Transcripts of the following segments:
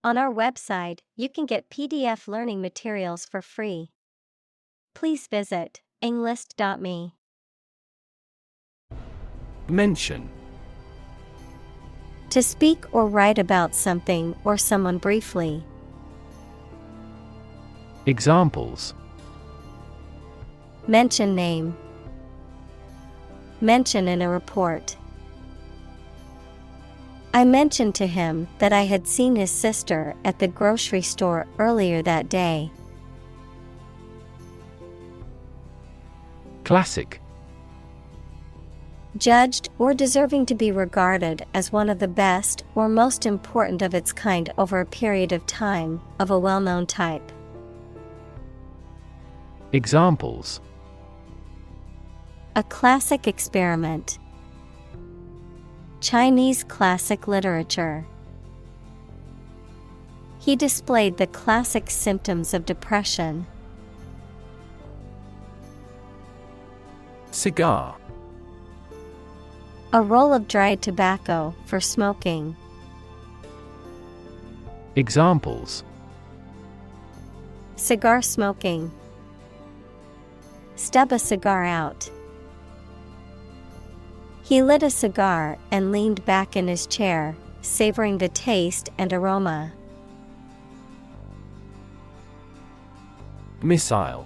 On our website, you can get PDF learning materials for free. Please visit englist.me. Mention. To speak or write about something or someone briefly. Examples. Mention name. Mention in a report. I mentioned to him that I had seen his sister at the grocery store earlier that day. Classic. Judged or deserving to be regarded as one of the best or most important of its kind over a period of time, of a well-known type. Examples. A classic experiment. Chinese classic literature. He displayed the classic symptoms of depression. Cigar. A roll of dried tobacco for smoking. Examples. Cigar smoking. Stub a cigar out. He lit a cigar and leaned back in his chair, savoring the taste and aroma. Missile.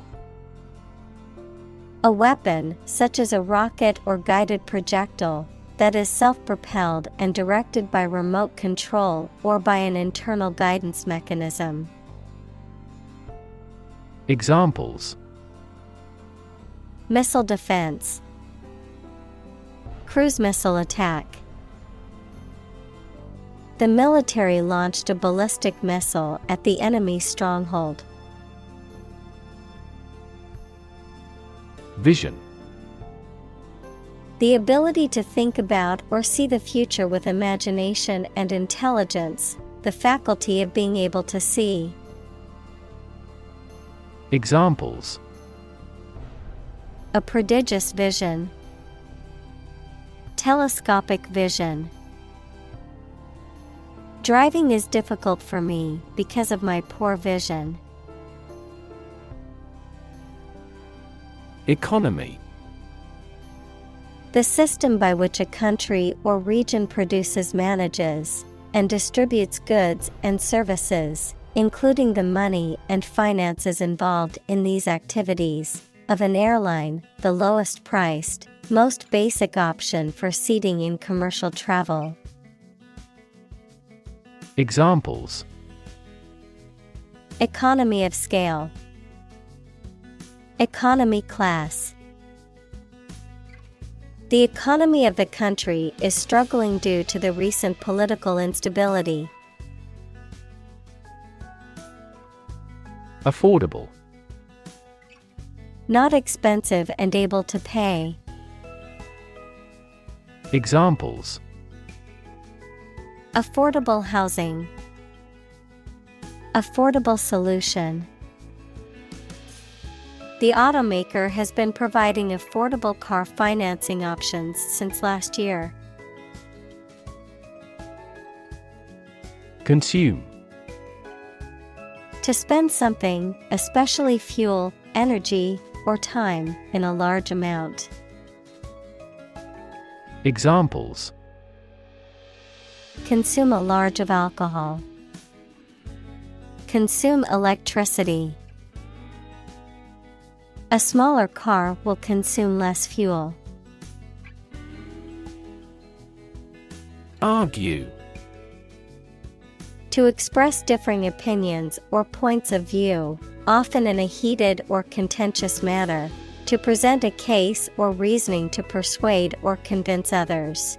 A weapon, such as a rocket or guided projectile, that is self-propelled and directed by remote control or by an internal guidance mechanism. Examples. Missile defense. Cruise missile attack. The military launched a ballistic missile at the enemy's stronghold. Vision. The ability to think about or see the future with imagination and intelligence, the faculty of being able to see. Examples. A prodigious vision. Telescopic vision. Driving is difficult for me because of my poor vision. Economy. The system by which a country or region produces, manages, and distributes goods and services, including the money and finances involved in these activities, of an airline, the lowest priced, most basic option for seating in commercial travel. Examples. Economy of scale. Economy class. The economy of the country is struggling due to the recent political instability. Affordable. Not expensive and able to pay. Examples. Affordable housing. Affordable solution. The automaker has been providing affordable car financing options since last year. Consume. To spend something, especially fuel, energy, or time, in a large amount. Examples. Consume a large of alcohol. Consume electricity. A smaller car will consume less fuel. Argue. To express differing opinions or points of view, often in a heated or contentious manner, to present a case or reasoning to persuade or convince others.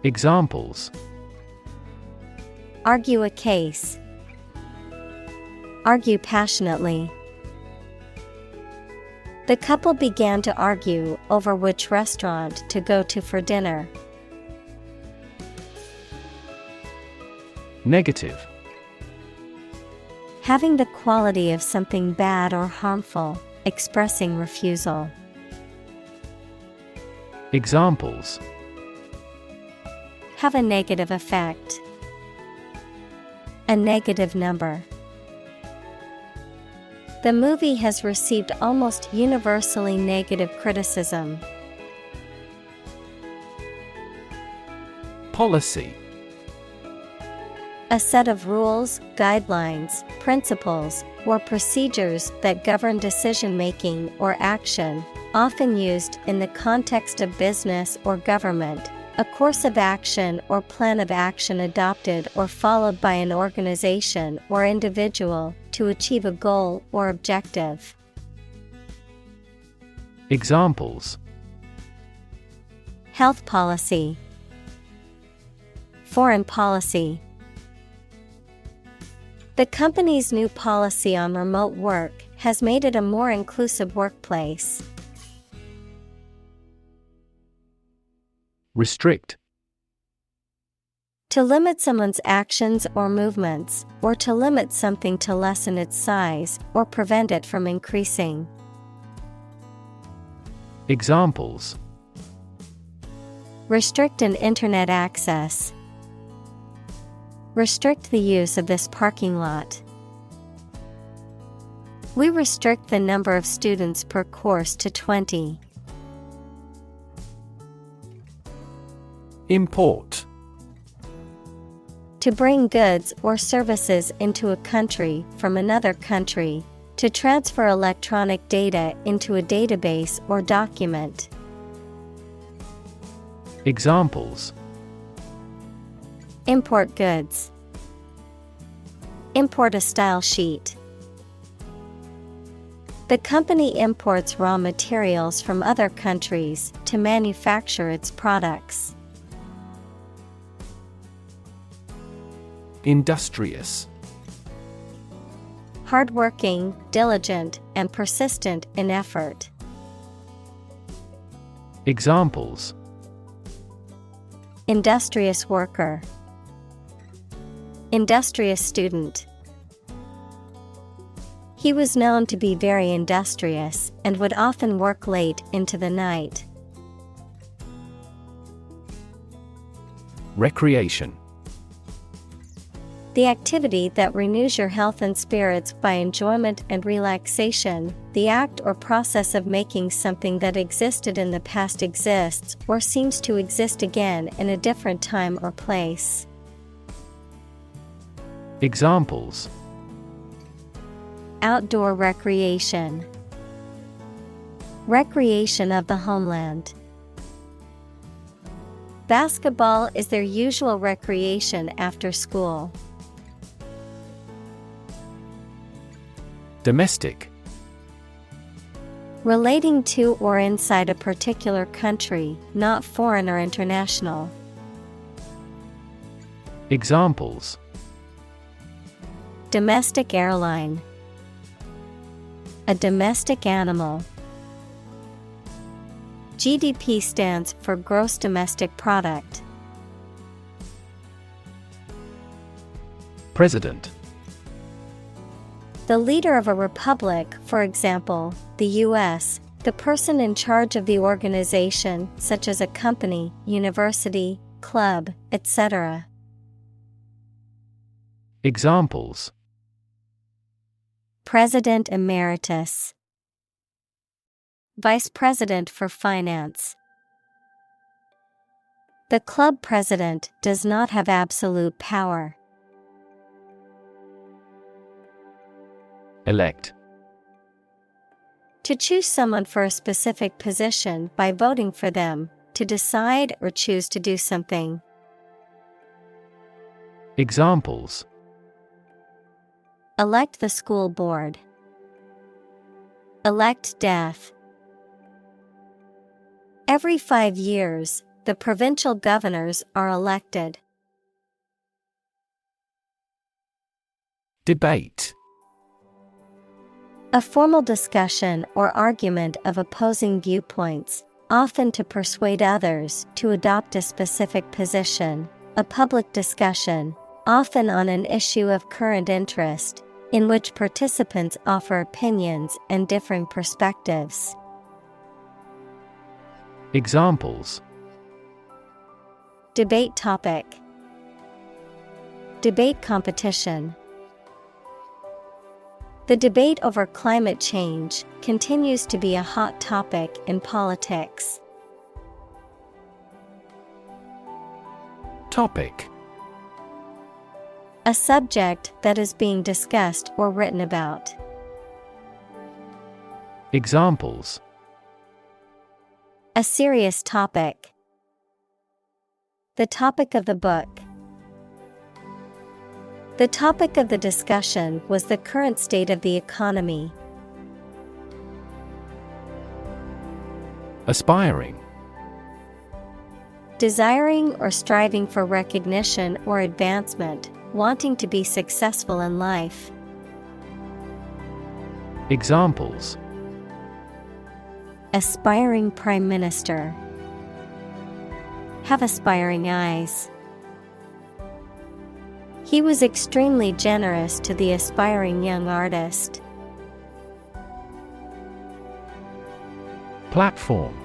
Examples. Argue a case. Argue passionately. The couple began to argue over which restaurant to go to for dinner. Negative. Having the quality of something bad or harmful, expressing refusal. Examples. Have a negative effect. A negative number. The movie has received almost universally negative criticism. Policy. A set of rules, guidelines, principles, or procedures that govern decision-making or action, often used in the context of business or government. A course of action or plan of action adopted or followed by an organization or individual to achieve a goal or objective. Examples: Health policy, foreign policy. The company's new policy on remote work has made it a more inclusive workplace. Restrict. To limit someone's actions or movements, or to limit something to lessen its size or prevent it from increasing. Examples: Restrict an internet access. Restrict the use of this parking lot. We restrict the number of students per course to 20. Import. To bring goods or services into a country from another country. To transfer electronic data into a database or document. Examples: Import goods. Import a style sheet. The company imports raw materials from other countries to manufacture its products. Industrious. Hardworking, diligent, and persistent in effort. Examples: Industrious worker. Industrious student. He was known to be very industrious and would often work late into the night. Recreation. The activity that renews your health and spirits by enjoyment and relaxation, the act or process of making something that existed in the past exists or seems to exist again in a different time or place. Examples: Outdoor recreation. Recreation of the homeland. Basketball is their usual recreation after school. Domestic. Relating to or inside a particular country, not foreign or international. Examples: Domestic airline. A domestic animal. GDP stands for gross domestic product. President. The leader of a republic, for example, the U.S., the person in charge of the organization, such as a company, university, club, etc. Examples: President Emeritus. Vice President for Finance. The club president does not have absolute power. Elect. To choose someone for a specific position by voting for them, to decide or choose to do something. Examples: Elect the school board. Elect death. Every 5 years, the provincial governors are elected. Debate. A formal discussion or argument of opposing viewpoints, often to persuade others to adopt a specific position. A public discussion, often on an issue of current interest, in which participants offer opinions and differing perspectives. Examples: Debate topic. Debate competition. The debate over climate change continues to be a hot topic in politics. Topic. A subject that is being discussed or written about. Examples. A serious topic. The topic of the book. The topic of the discussion was the current state of the economy. Aspiring. Desiring or striving for recognition or advancement, wanting to be successful in life. Examples. Aspiring prime minister. Have aspiring eyes. He was extremely generous to the aspiring young artist. Platform.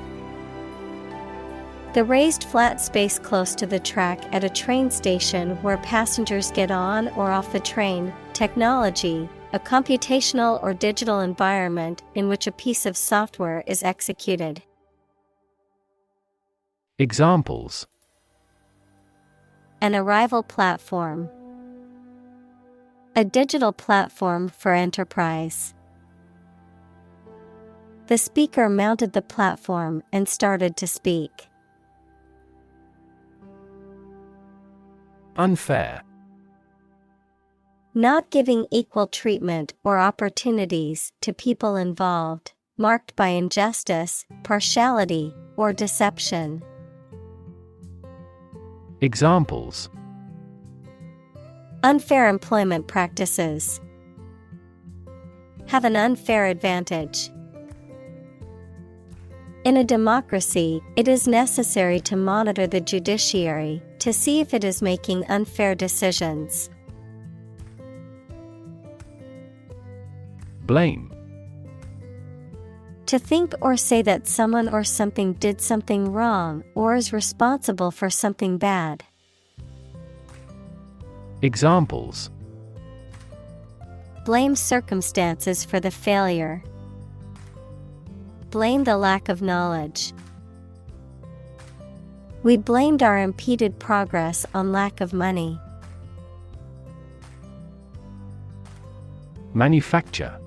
The raised flat space close to the track at a train station where passengers get on or off the train. Technology, a computational or digital environment in which a piece of software is executed. Examples. An arrival platform. A digital platform for enterprise. The speaker mounted the platform and started to speak. Unfair. Not giving equal treatment or opportunities to people involved, marked by injustice, partiality, or deception. Examples. Unfair employment practices. Have an unfair advantage. In a democracy, it is necessary to monitor the judiciary to see if it is making unfair decisions. Blame. To think or say that someone or something did something wrong or is responsible for something bad. Examples. Blame circumstances for the failure. Blame the lack of knowledge. We blamed our impeded progress on lack of money. Manufacture.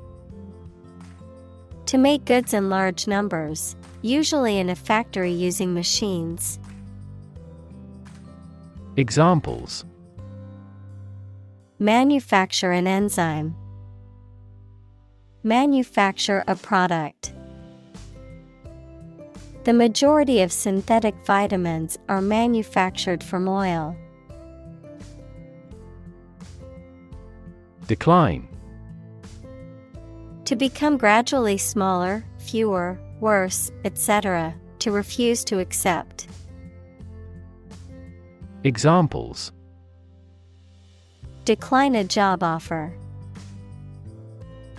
To make goods in large numbers, usually in a factory using machines. Examples. Manufacture an enzyme. Manufacture a product. The majority of synthetic vitamins are manufactured from oil. Decline. To become gradually smaller, fewer, worse, etc., to refuse to accept. Examples. Decline a job offer.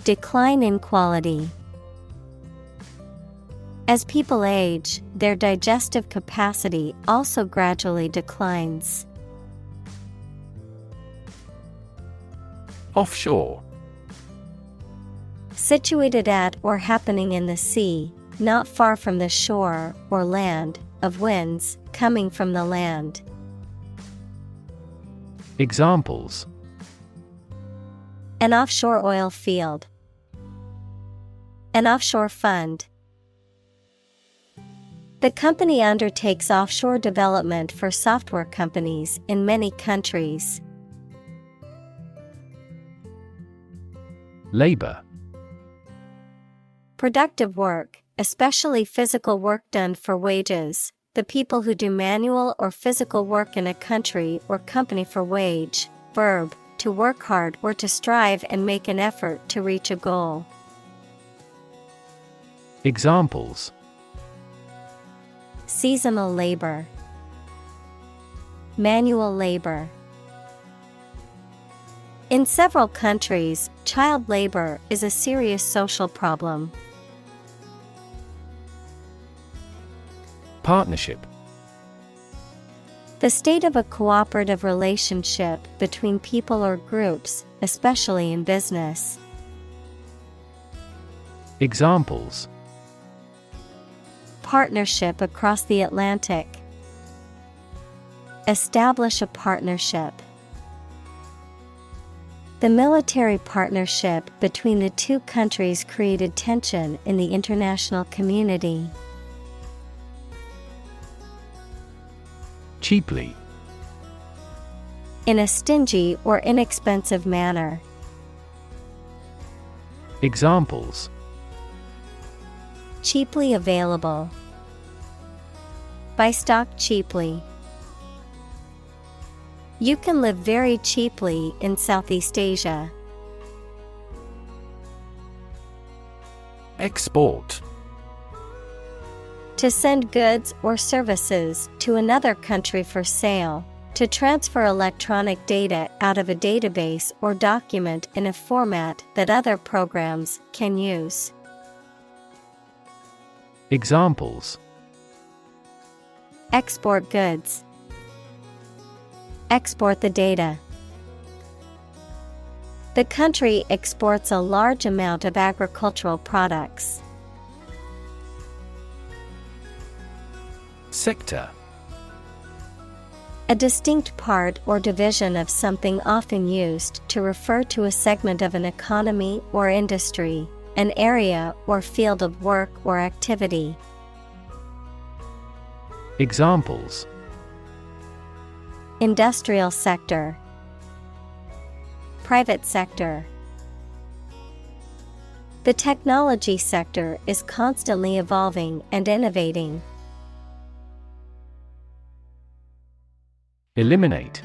Decline in quality. As people age, their digestive capacity also gradually declines. Offshore. Situated at or happening in the sea, not far from the shore or land, of winds coming from the land. Examples. An offshore oil field. An offshore fund. The company undertakes offshore development for software companies in many countries. Labor. Productive work, especially physical work done for wages, the people who do manual or physical work in a country or company for wage. Verb, to work hard or to strive and make an effort to reach a goal. Examples. Seasonal labor. Manual labor. In several countries, child labor is a serious social problem. Partnership. The state of a cooperative relationship between people or groups, especially in business. Examples: Partnership across the Atlantic. Establish a partnership. The military partnership between the two countries created tension in the international community. Cheaply. In a stingy or inexpensive manner. Examples: Cheaply available. Buy stock cheaply. You can live very cheaply in Southeast Asia. Export. To send goods or services to another country for sale. To transfer electronic data out of a database or document in a format that other programs can use. Examples: Export goods. Export the data. The country exports a large amount of agricultural products. Sector. A distinct part or division of something often used to refer to a segment of an economy or industry, an area or field of work or activity. Examples: Industrial sector. Private sector. The technology sector is constantly evolving and innovating. Eliminate.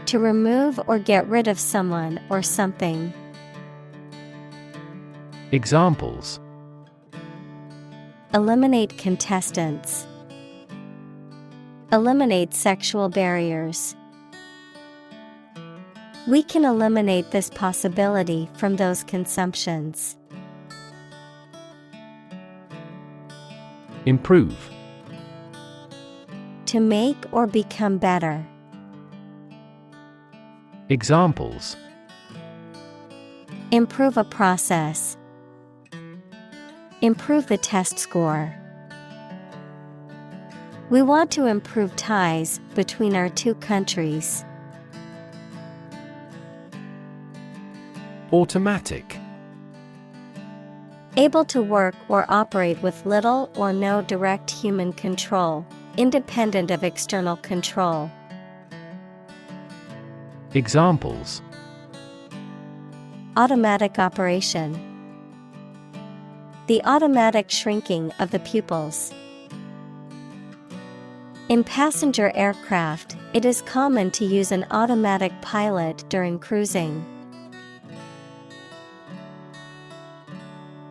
To remove or get rid of someone or something. Examples: Eliminate contestants. Eliminate sexual barriers. We can eliminate this possibility from those consumptions. Improve. To make or become better. Examples: Improve a process. Improve the test score. We want to improve ties between our two countries. Automatic. Able to work or operate with little or no direct human control, independent of external control. Examples: Automatic operation. The automatic shrinking of the pupils. In passenger aircraft, it is common to use an automatic pilot during cruising.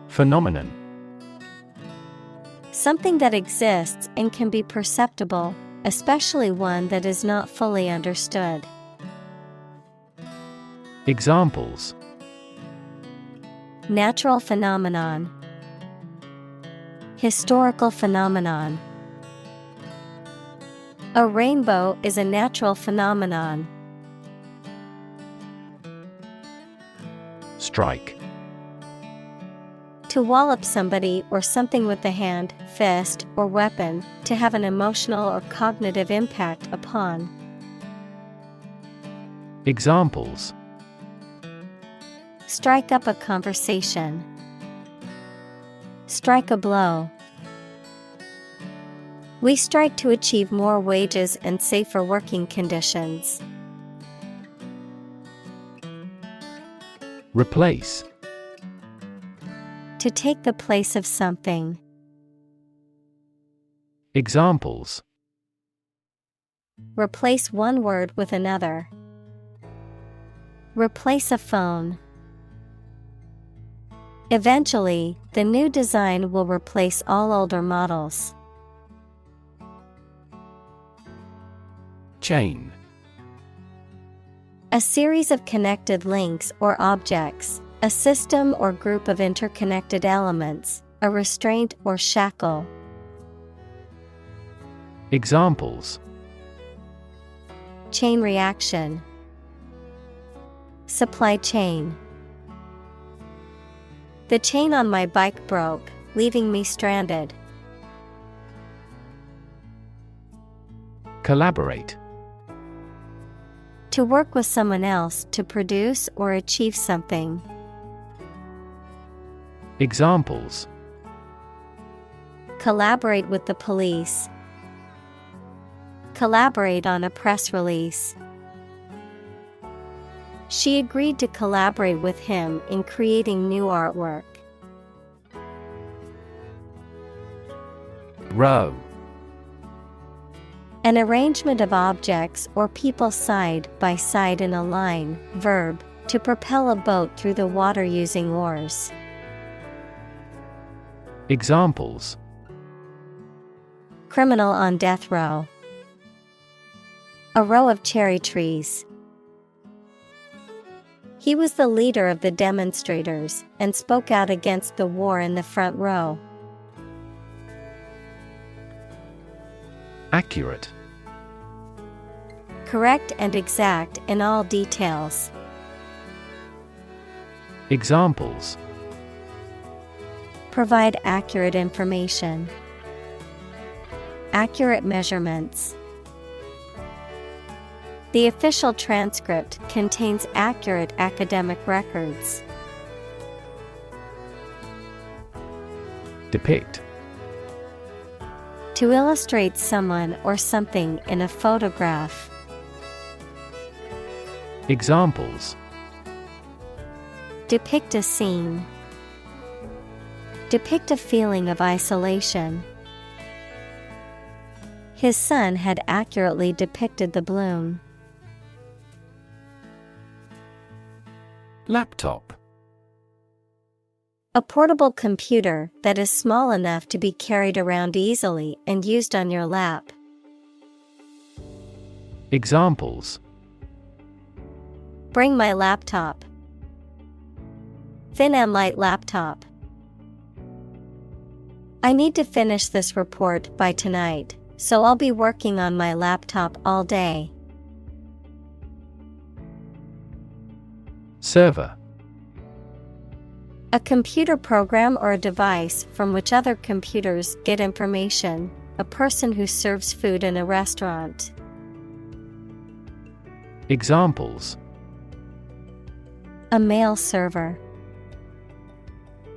Phenomenon. Something that exists and can be perceptible, especially one that is not fully understood. Examples: Natural phenomenon. Historical phenomenon. A rainbow is a natural phenomenon. Strike. To wallop somebody or something with the hand, fist, or weapon, to have an emotional or cognitive impact upon. Examples: Strike up a conversation. Strike a blow. We strike to achieve more wages and safer working conditions. Replace. To take the place of something. Examples: Replace one word with another. Replace a phone. Eventually, the new design will replace all older models. Chain. A series of connected links or objects, a system or group of interconnected elements, a restraint or shackle. Examples. Chain reaction. Supply chain. The chain on my bike broke, leaving me stranded. Collaborate. To work with someone else to produce or achieve something. Examples. Collaborate with the police. Collaborate on a press release. She agreed to collaborate with him in creating new artwork. Row. An arrangement of objects or people side by side in a line. Verb, to propel a boat through the water using oars. Examples. Criminal on death row. A row of cherry trees. He was the leader of the demonstrators and spoke out against the war in the front row. Accurate. Correct and exact in all details. Examples. Provide accurate information. Accurate measurements. The official transcript contains accurate academic records. Depict. To illustrate someone or something in a photograph. Examples. Depict a scene. Depict a feeling of isolation. His son had accurately depicted the bloom. Laptop. A portable computer that is small enough to be carried around easily and used on your lap. Examples. Bring my laptop. Thin and light laptop. I need to finish this report by tonight, so I'll be working on my laptop all day. Server. A computer program or a device from which other computers get information, a person who serves food in a restaurant. Examples. A mail server.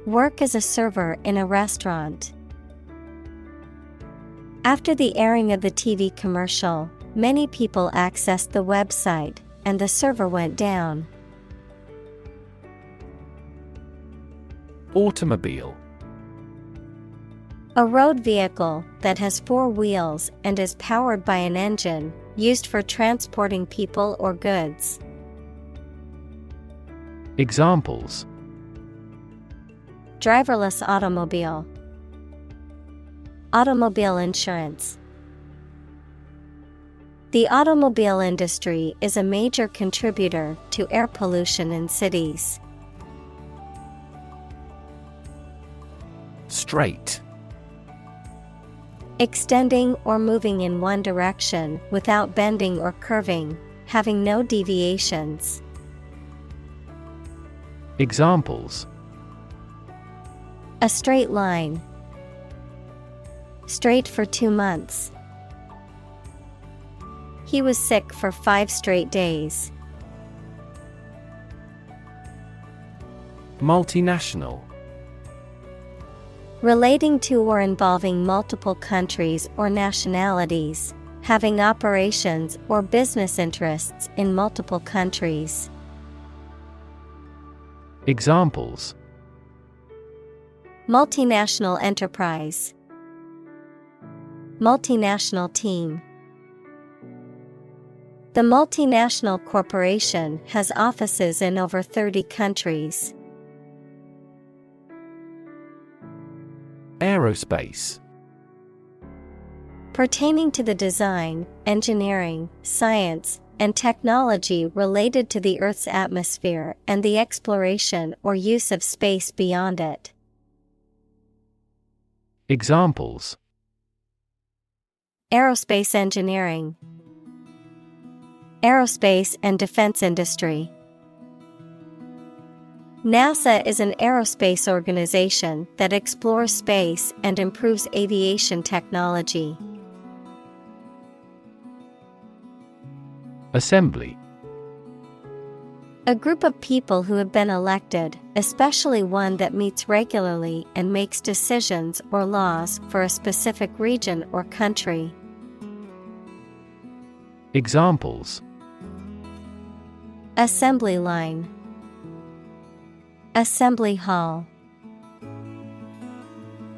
Work as a server in a restaurant. After the airing of the TV commercial, many people accessed the website, and the server went down. Automobile. A road vehicle that has four wheels and is powered by an engine, used for transporting people or goods. Examples. Driverless automobile. Automobile insurance. The automobile industry is a major contributor to air pollution in cities. Straight. Extending or moving in one direction without bending or curving, having no deviations. Examples. A straight line. Straight for 2 months. He was sick for 5 straight days. Multinational. Relating to or involving multiple countries or nationalities, having operations or business interests in multiple countries. Examples. Multinational enterprise. Multinational team. The multinational corporation has offices in over 30 countries. Aerospace. Pertaining to the design, engineering, science, and technology related to the Earth's atmosphere and the exploration or use of space beyond it. Examples. Aerospace engineering. Aerospace and defense industry. NASA is an aerospace organization that explores space and improves aviation technology. Assembly. A group of people who have been elected, especially one that meets regularly and makes decisions or laws for a specific region or country. Examples: Assembly line. Assembly hall.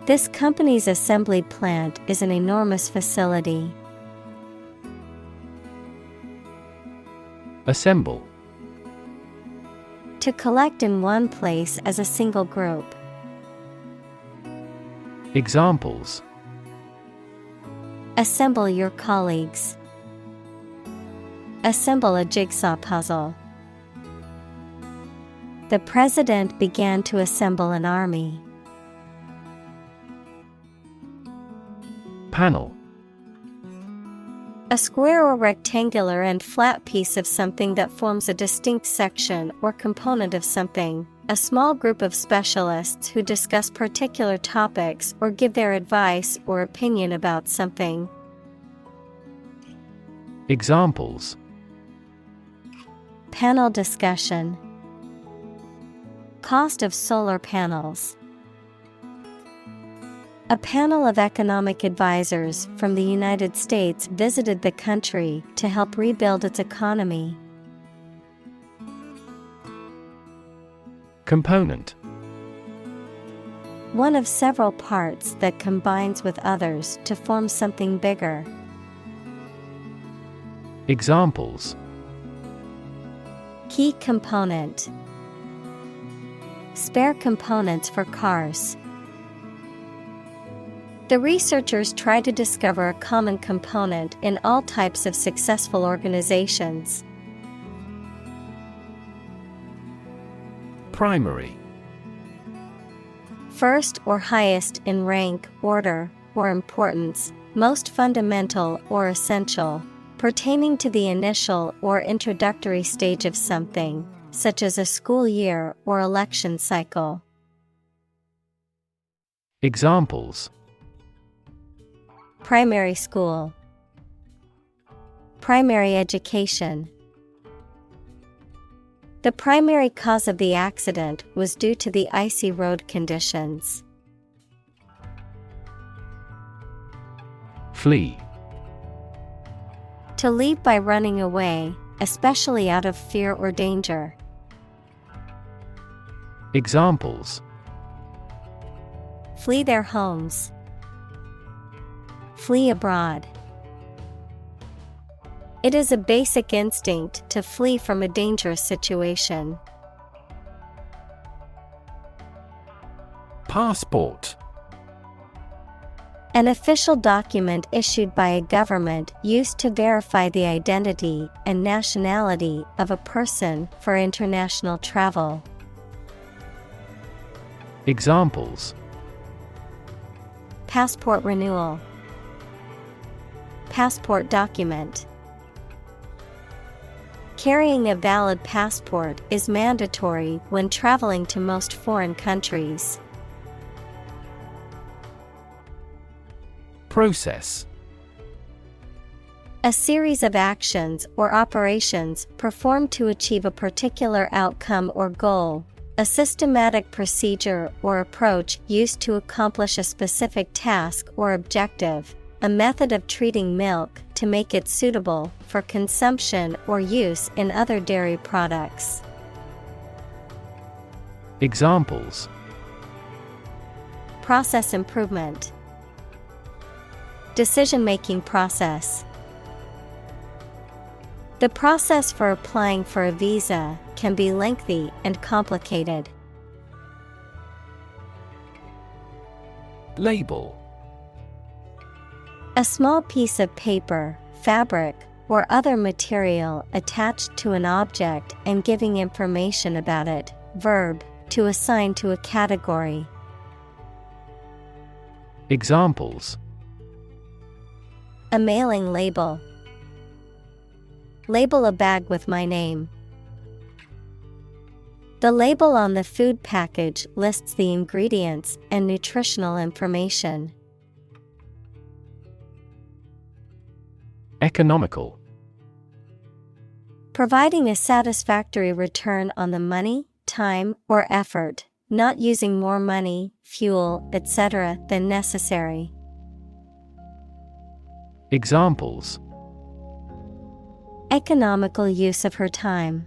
This company's assembly plant is an enormous facility. Assemble. To collect in one place as a single group. Examples: Assemble your colleagues. Assemble a jigsaw puzzle. The president began to assemble an army. Panel. A square or rectangular and flat piece of something that forms a distinct section or component of something, a small group of specialists who discuss particular topics or give their advice or opinion about something. Examples: Panel discussion. Cost of solar panels. A panel of economic advisors from the United States visited the country to help rebuild its economy. Component. One of several parts that combines with others to form something bigger. Examples: Key component. Spare components for cars. The researchers try to discover a common component in all types of successful organizations. Primary. First or highest in rank, order, or importance, most fundamental or essential, pertaining to the initial or introductory stage of something, such as a school year or election cycle. Examples: Primary school. Primary education. The primary cause of the accident was due to the icy road conditions. Flee. To leave by running away, especially out of fear or danger. Examples: Flee their homes. Flee abroad. It is a basic instinct to flee from a dangerous situation. Passport. An official document issued by a government used to verify the identity and nationality of a person for international travel. Examples: Passport renewal. Passport document. Carrying a valid passport is mandatory when traveling to most foreign countries. Process. A series of actions or operations performed to achieve a particular outcome or goal. A systematic procedure or approach used to accomplish a specific task or objective. A method of treating milk to make it suitable for consumption or use in other dairy products. Examples: Process improvement. Decision-making process. The process for applying for a visa can be lengthy and complicated. Label. A small piece of paper, fabric, or other material attached to an object and giving information about it. Verb, to assign to a category. Examples: A mailing label. Label a bag with my name. The label on the food package lists the ingredients and nutritional information. Economical. Providing a satisfactory return on the money, time, or effort, not using more money, fuel, etc. than necessary. Examples: Economical use of her time.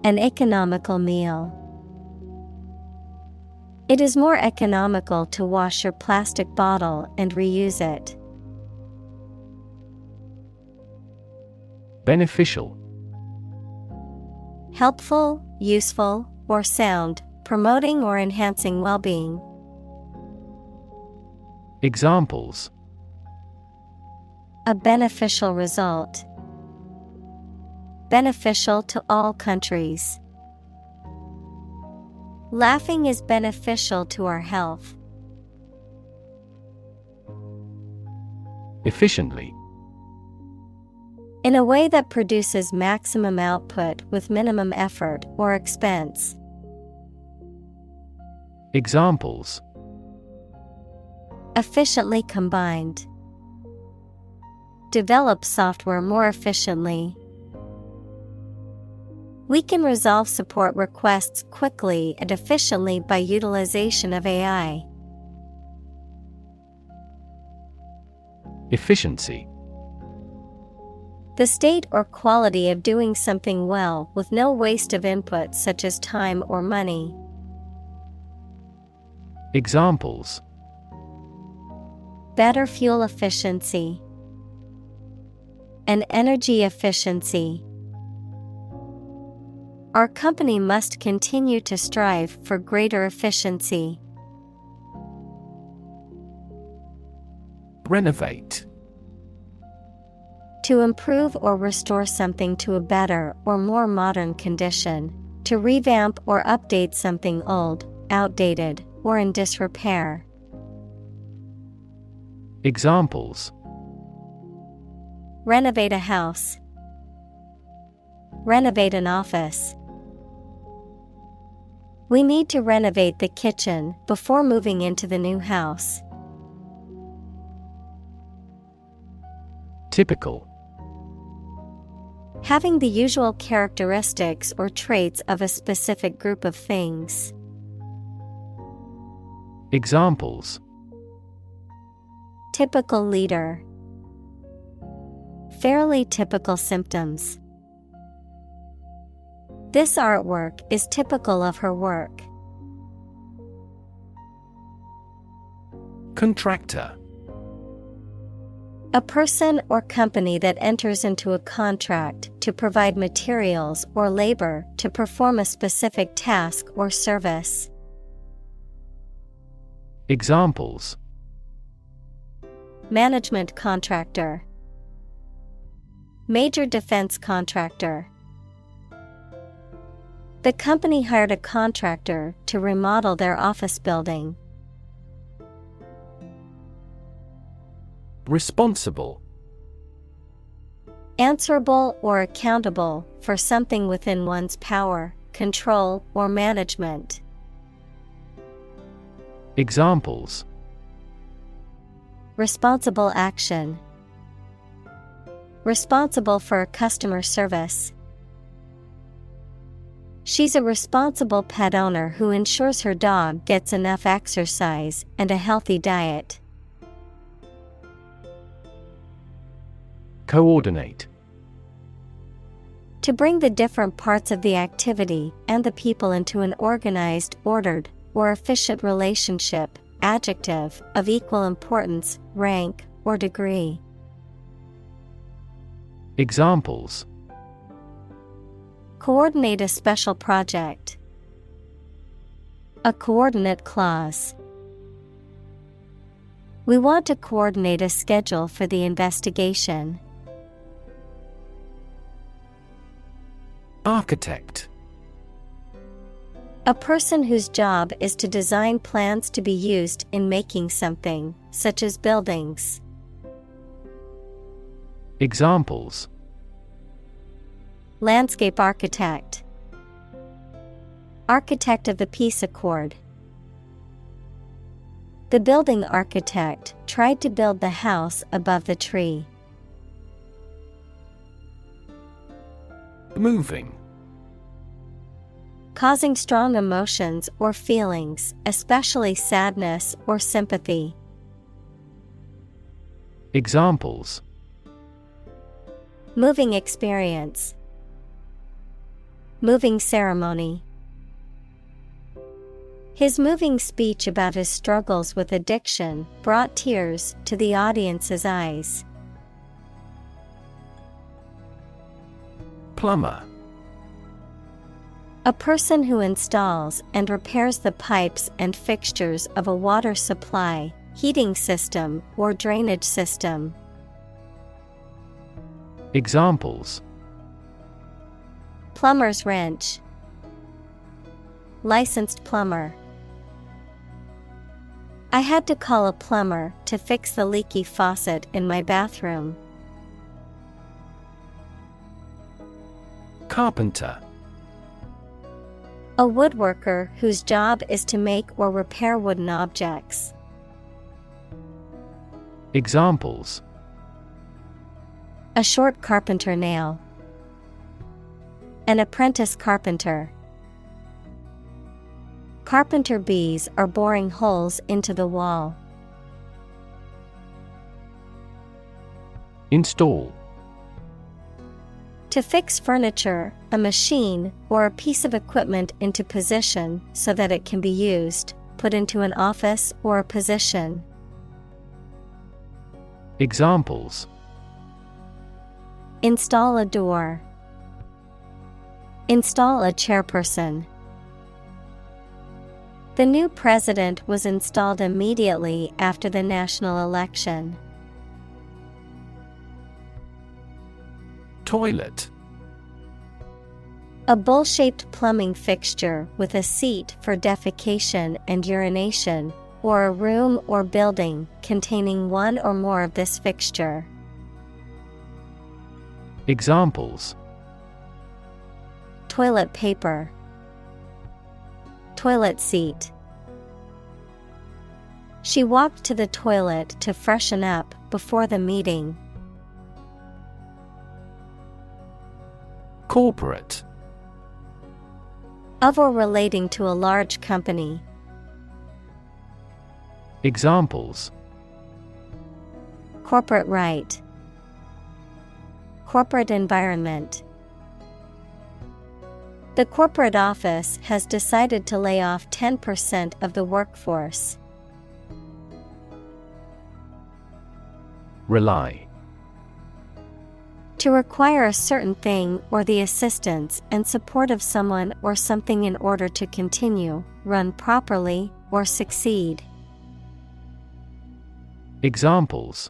An economical meal. It is more economical to wash your plastic bottle and reuse it. Beneficial. Helpful, useful, or sound, promoting or enhancing well-being. Examples: A beneficial result. Beneficial to all countries. Laughing is beneficial to our health. Efficiently. In a way that produces maximum output with minimum effort or expense. Examples: Efficiently combined. Develop software more efficiently. We can resolve support requests quickly and efficiently by utilization of AI. Efficiency. The state or quality of doing something well with no waste of input such as time or money. Examples: Better fuel efficiency. An energy efficiency. Our company must continue to strive for greater efficiency. Renovate. To improve or restore something to a better or more modern condition. To revamp or update something old, outdated, or in disrepair. Examples: Renovate a house. Renovate an office. We need to renovate the kitchen before moving into the new house. Typical. Having the usual characteristics or traits of a specific group of things. Examples: Typical leader. Fairly typical symptoms. This artwork is typical of her work. Contractor. A person or company that enters into a contract to provide materials or labor to perform a specific task or service. Examples: Management contractor. Major defense contractor. The company hired a contractor to remodel their office building. Responsible. Answerable or accountable for something within one's power, control, or management. Examples: Responsible action. Responsible for customer service. She's a responsible pet owner who ensures her dog gets enough exercise and a healthy diet. Coordinate. To bring the different parts of the activity and the people into an organized, ordered, or efficient relationship, adjective, of equal importance, rank, or degree. Examples: Coordinate a special project. A coordinate clause. We want to coordinate a schedule for the investigation. Architect. A person whose job is to design plans to be used in making something, such as buildings. Examples: landscape architect, architect of the peace accord. The building architect tried to build the house above the tree. Moving. Causing strong emotions or feelings, especially sadness or sympathy. Examples: moving experience, moving ceremony. His moving speech about his struggles with addiction brought tears to the audience's eyes. Plumber. A person who installs and repairs the pipes and fixtures of a water supply, heating system, or drainage system. Examples: plumber's wrench, licensed plumber. I had to call a plumber to fix the leaky faucet in my bathroom. Carpenter. A woodworker whose job is to make or repair wooden objects. Examples: a short carpenter nail, an apprentice carpenter. Carpenter bees are boring holes into the wall. Install. To fix furniture, a machine, or a piece of equipment into position so that it can be used, put into an office or a position. Examples: install a door, install a chairperson. The new president was installed immediately after the national election. Toilet. A bowl-shaped plumbing fixture with a seat for defecation and urination, or a room or building containing one or more of this fixture. Examples: toilet paper, toilet seat. She walked to the toilet to freshen up before the meeting. Corporate. Of or relating to a large company. Examples: corporate right, corporate environment. The corporate office has decided to lay off 10% of the workforce. Rely. To require a certain thing or the assistance and support of someone or something in order to continue, run properly, or succeed. Examples: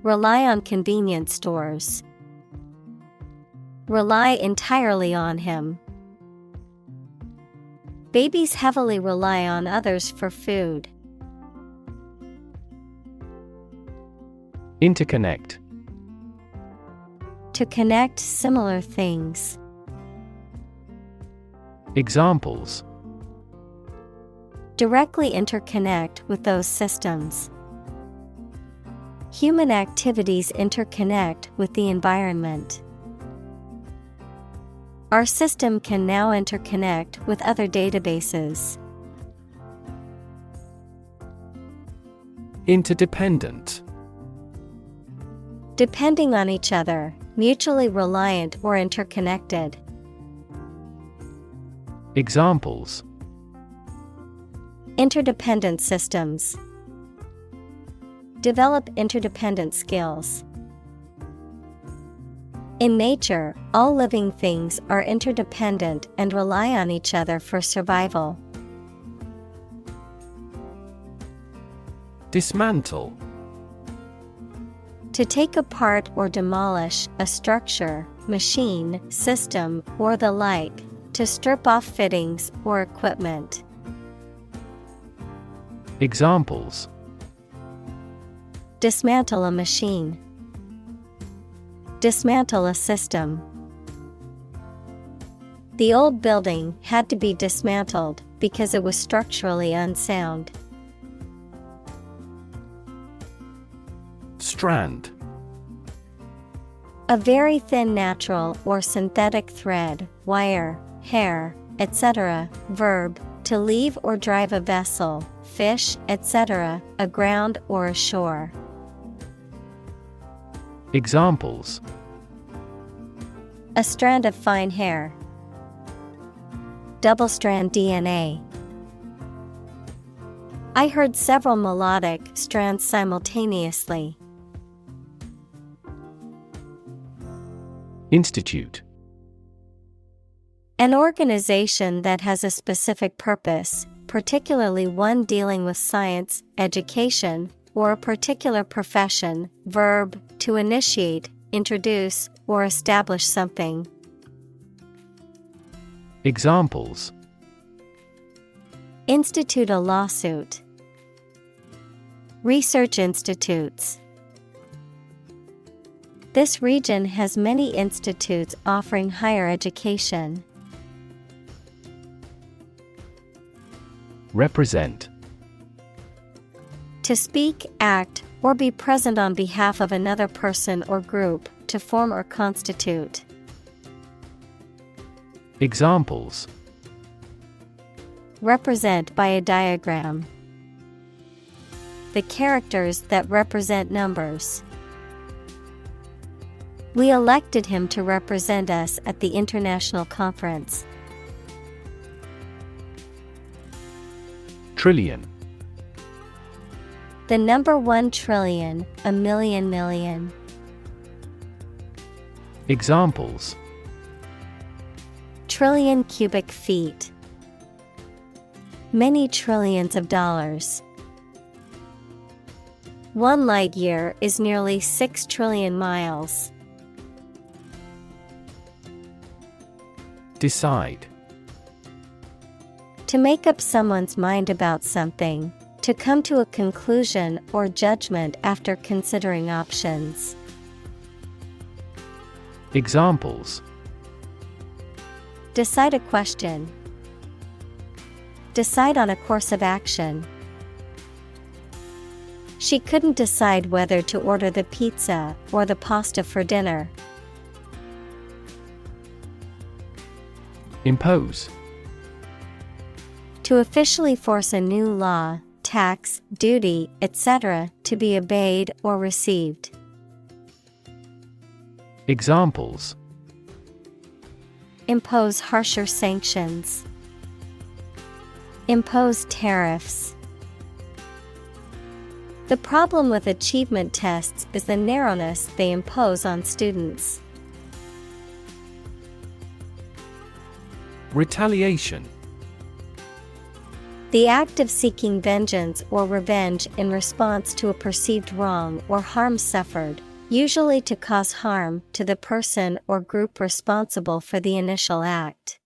rely on convenience stores. Rely entirely on him. Babies heavily rely on others for food. Interconnect. To connect similar things. Examples: directly interconnect with those systems. Human activities interconnect with the environment. Our system can now interconnect with other databases. Interdependent. Depending on each other, mutually reliant or interconnected. Examples: interdependent systems. Develop interdependent skills. In nature, all living things are interdependent and rely on each other for survival. Dismantle. To take apart or demolish a structure, machine, system, or the like, to strip off fittings or equipment. Examples: dismantle a machine. Dismantle a system. The old building had to be dismantled because it was structurally unsound. Strand. A very thin natural or synthetic thread, wire, hair, etc. Verb, to leave or drive a vessel, fish, etc., aground or ashore. Examples: A strand of fine hair. Double-strand DNA. I heard several melodic strands simultaneously. Institute. An organization that has a specific purpose, particularly one dealing with science, education, or a particular profession. Verb, to initiate, introduce, or establish something. Examples: Institute a lawsuit. Research institutes. This region has many institutes offering higher education. Represent. To speak, act, or be present on behalf of another person or group, to form or constitute. Examples: Represent by a diagram. The characters that represent numbers. We elected him to represent us at the international conference. Trillion. The number 1 trillion, a million million. Examples: Trillion cubic feet. Many trillions of dollars. 1 light year is nearly 6 trillion miles. Decide. To make up someone's mind about something. To come to a conclusion or judgment after considering options. Examples: Decide a question. Decide on a course of action. She couldn't decide whether to order the pizza or the pasta for dinner. Impose. To officially force a new law, tax, duty, etc., to be obeyed or received. Examples: Impose harsher sanctions. Impose tariffs. The problem with achievement tests is the narrowness they impose on students. Retaliation. The act of seeking vengeance or revenge in response to a perceived wrong or harm suffered, usually to cause harm to the person or group responsible for the initial act.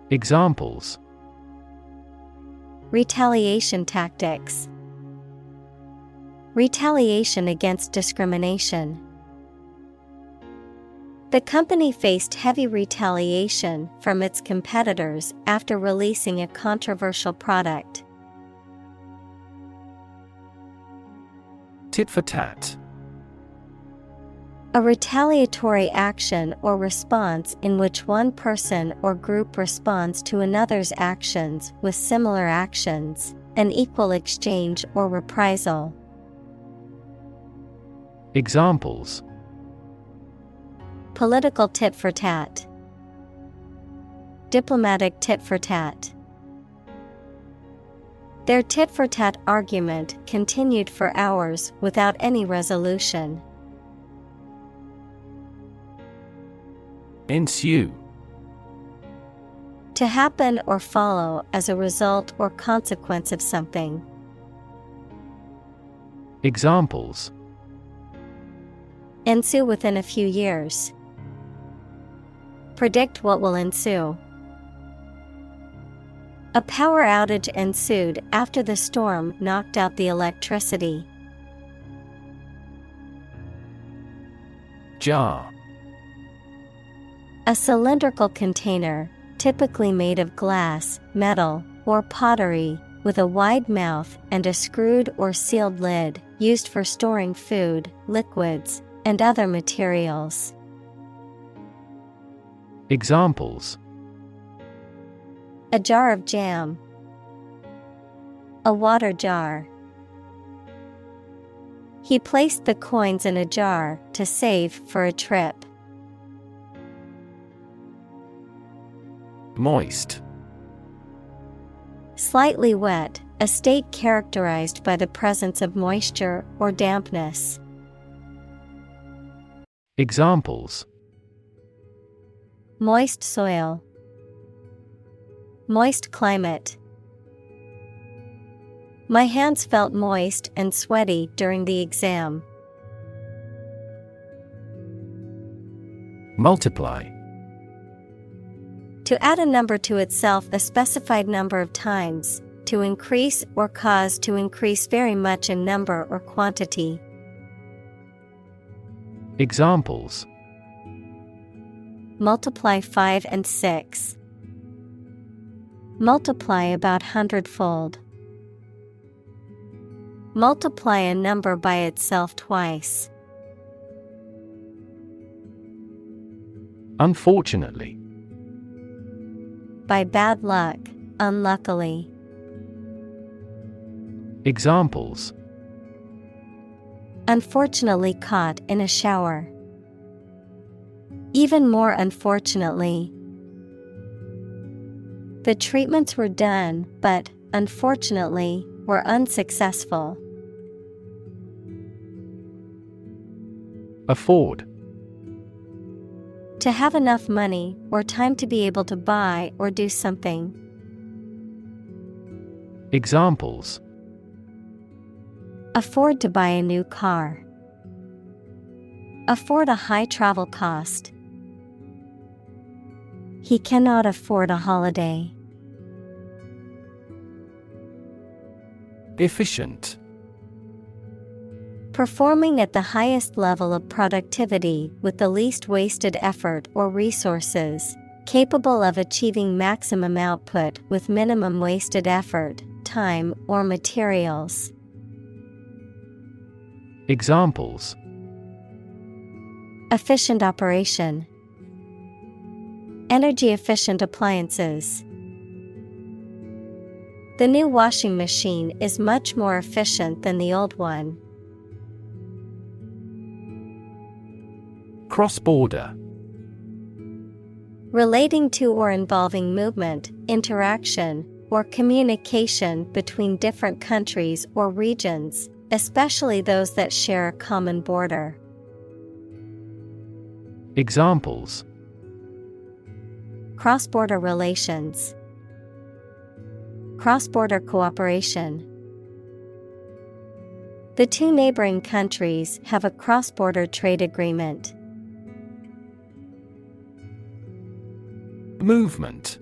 Examples: Retaliation tactics. Retaliation against discrimination. The company faced heavy retaliation from its competitors after releasing a controversial product. Tit for tat. A retaliatory action or response in which one person or group responds to another's actions with similar actions, an equal exchange or reprisal. Examples: Political tit for tat. Diplomatic tit for tat. Their tit for tat argument continued for hours without any resolution. Ensue. To happen or follow as a result or consequence of something. Examples: Ensue within a few years. Predict what will ensue. A power outage ensued after the storm knocked out the electricity. Jar. A cylindrical container, typically made of glass, metal, or pottery, with a wide mouth and a screwed or sealed lid, used for storing food, liquids, and other materials. Examples: A jar of jam. A water jar. He placed the coins in a jar to save for a trip. Moist. Slightly wet, a state characterized by the presence of moisture or dampness. Examples: Moist soil. Moist climate. My hands felt moist and sweaty during the exam. Multiply. To add a number to itself a specified number of times, to increase or cause to increase very much in number or quantity. Examples: Multiply 5 and 6. Multiply about 100-fold. Multiply a number by itself twice. Unfortunately. By bad luck, unluckily. Examples: Unfortunately caught in a shower. Even more unfortunately. The treatments were done, but, unfortunately, were unsuccessful. Afford. To have enough money or time to be able to buy or do something. Examples: Afford to buy a new car. Afford a high travel cost. He cannot afford a holiday. Efficient. Performing at the highest level of productivity with the least wasted effort or resources, capable of achieving maximum output with minimum wasted effort, time, or materials. Examples: Efficient operation. Energy efficient appliances. The new washing machine is much more efficient than the old one. Cross-border. Relating to or involving movement, interaction, or communication between different countries or regions, especially those that share a common border. Examples: Cross-border relations. Cross-border cooperation. The two neighboring countries have a cross-border trade agreement. Movement.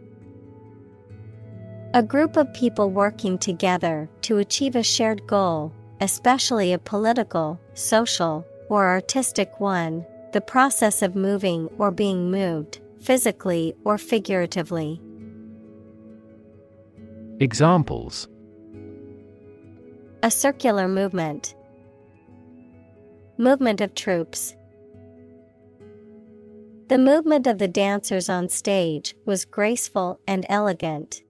A group of people working together to achieve a shared goal, especially a political, social, or artistic one, the process of moving or being moved, physically or figuratively. Examples: A circular movement. Movement of troops. The movement of the dancers on stage was graceful and elegant.